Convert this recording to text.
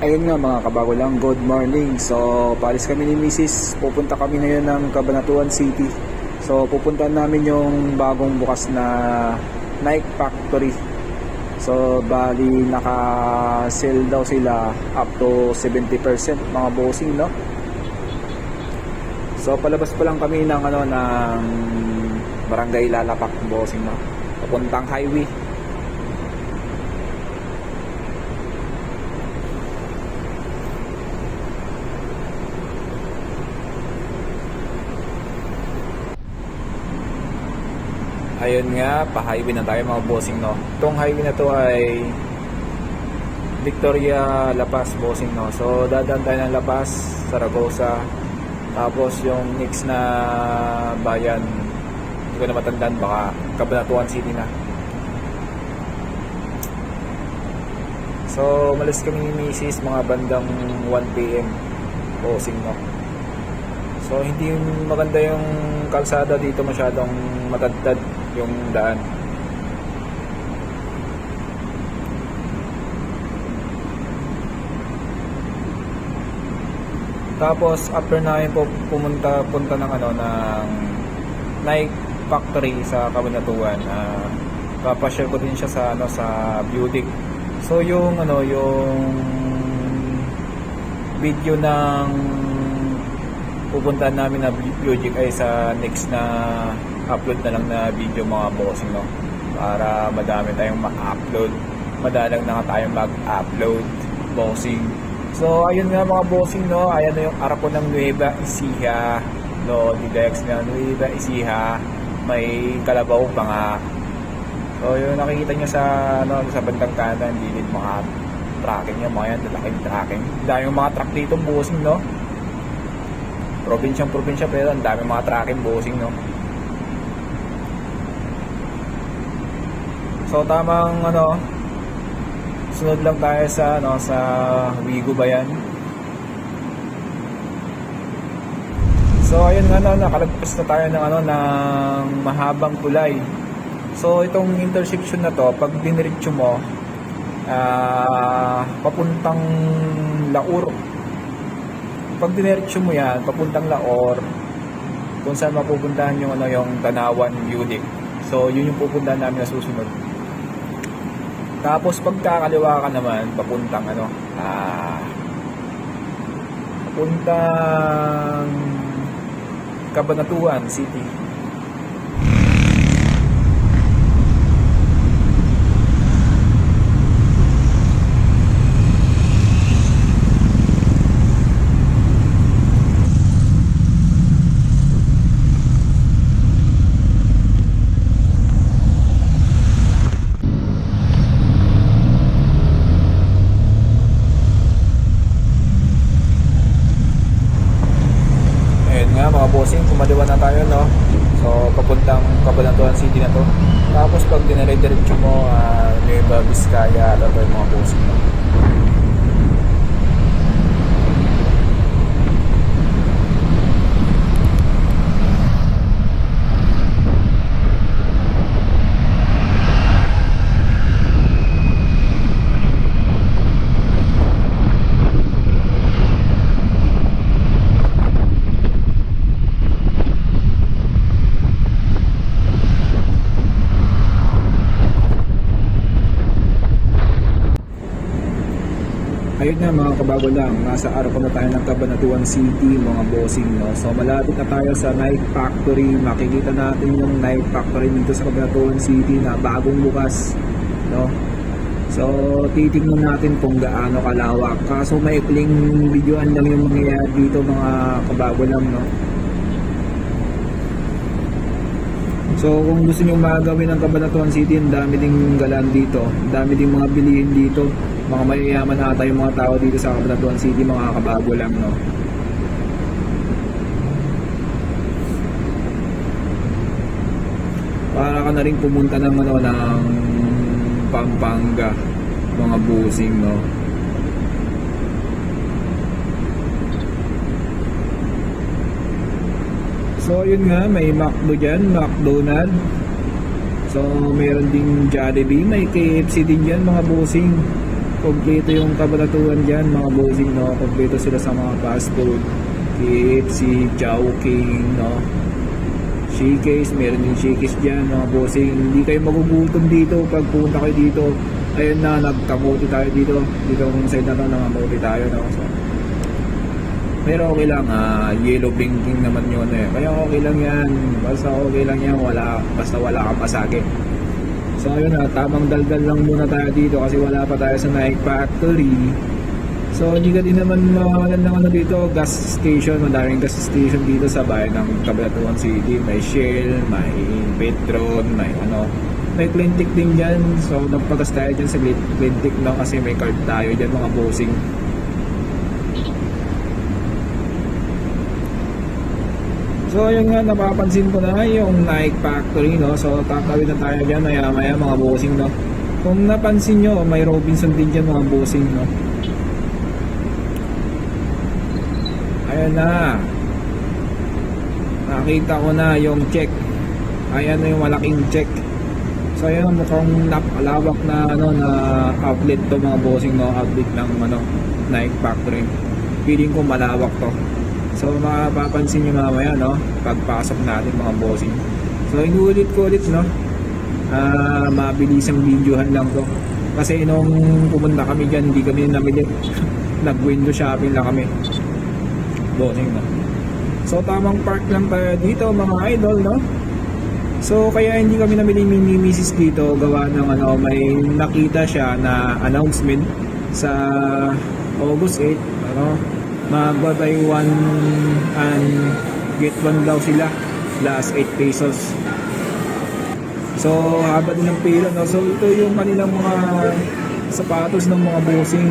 Ayun nga mga kabago lang, good morning. So, palis kami ni Mrs. Pupunta kami ngayon ng Cabanatuan City. So, pupuntahan namin yung bagong bukas na Nike Factory. So, bali naka-sell daw sila up to 70% mga bossing, no? So, palabas pa lang kami ng Barangay Lalapak bossing, no? Papuntang highway. Ayun nga, pa-highway na tayo mga bossing, no. Itong highway na to ay Victoria La Paz bossing, no. So dadaan tayo ng La Paz, Zaragoza. Tapos yung next na bayan, hindi ko na matandaan, baka Cabanatuan City na. So malis kami ni Mrs. mga bandang 1 PM bossing, no. So hindi maganda yung kalsada dito, masyadong matadtad yung daan. Tapos after namin po punta ng Nike Factory sa Cabanatuan, papashare ko din siya sa building. So yung video ng pupuntahan namin na building ay sa next na upload na lang na video mga bossing, no, para madami tayong ma-upload, madalang na nga tayong mag-upload bossing. So ayun nga mga bossing, no, ayan na yung arap ko ng Nueva Ecija, no, didex na Nueva Ecija, may kalabaw pa nga. So yung nakikita nyo sa bandang kanan, gilid, mga tracking nyo, mga yan, lalaking tracking, dahil yung mga truck dito bossing, no, probinsya pero ang dami mga tracking bossing, no. So tamang sunod lang tayo sa Wigo ba yan? So ayun nga, nakalagpas na tayo ng mahabang tulay. So itong intersection na to, pag diniretso mo papuntang Laur, pag diniretso mo yan papuntang Laur, kung saan mapupuntahan yung Tanawan Building. So yun yung pupuntahan namin na susunod. Tapos pagkakaliwa ka naman papuntang papuntang Cabanatuan City. Mga bossing, kumaliwa na tayo, no. So papuntang Cabanatuan City na to. Tapos pag dinire-diretso mo Nueva Vizcaya, ano to yung mga bossing, no. Ayun na mga kabago lang, nasa araw na tayo ng Cabanatuan City mga bossing, no. So malapit na tayo sa Nike Factory. Makikita natin yung Nike Factory dito sa Cabanatuan City na bagong bukas, no. So titingnan natin kung gaano kalawak. Kaso maikling videoan lang yung mangyayari dito mga kabago lang, no. So kung gusto nyo magawin ng Cabanatuan City, ang dami ding galan dito, ang dami ding mga bilihin dito. Mga mayayaman ata yung mga tao dito sa Cabanatuan City, mga kabago lang, no. Para ka na rin pumunta ng Pampanga, mga bossing, no. So yun nga, may McDo dyan, McDonald. So meron ding Jollibee, may KFC din dyan mga bossing. kompleto yung kabalatuan dyan mga bossing, no? Kompleto sila sa mga fast food, KFC, Chowking, no? Shakey's, meron din Shakey's dyan mga bossing. Hindi kayo magugutom dito pag pumunta kayo dito. Ayun na, nagkamote tayo dito kung side na to, nangamote tayo, no? So, pero okay lang, yellow blinking naman yun eh. Kaya okay lang yan, basta okay lang yan, basta wala kang pasage. So ayun na, tamang daldal lang muna tayo dito kasi wala pa tayo sa Nike Factory. So hindi ka din naman mawalan ng ano dito, gas station, madaming gas station dito sa bayan ng Cabanatuan City. May Shell, may Petron, may Clintic din dyan. So nagpagas tayo dyan sa Clintic lang kasi may card tayo dyan mga bossing. So ayun nga, napapansin ko na yung Nike Factory, no? So tatawid na tayo dyan maya mga bossing, no? Kung napansin nyo, may Robinson din dyan mga bossing, no? Ayan na, nakita ko na yung check. Ayan na yung malaking check. So ayan, mukhang napalawak na na outlet to mga bossing, no? Outlet ng Nike Factory. Feeling ko malawak to. So mapapansin nyo mamaya, no? Pagpasok natin mga bossing. So inulit ko ulit, no? Mabilisang videohan lang to. Kasi nung pumunta kami dyan, hindi kami namili. Nag-window shopping lang kami. Bossing, no? So tamang park lang tayo dito mga idol, no? So kaya hindi kami namili ni Mrs. dito, gawa ng may nakita siya na announcement sa August 8, mag-buy 1 and get 1 daw sila, plus 8 pesos. So haba din ng pila, no? So ito yung kanilang mga sapatos ng mga bossing.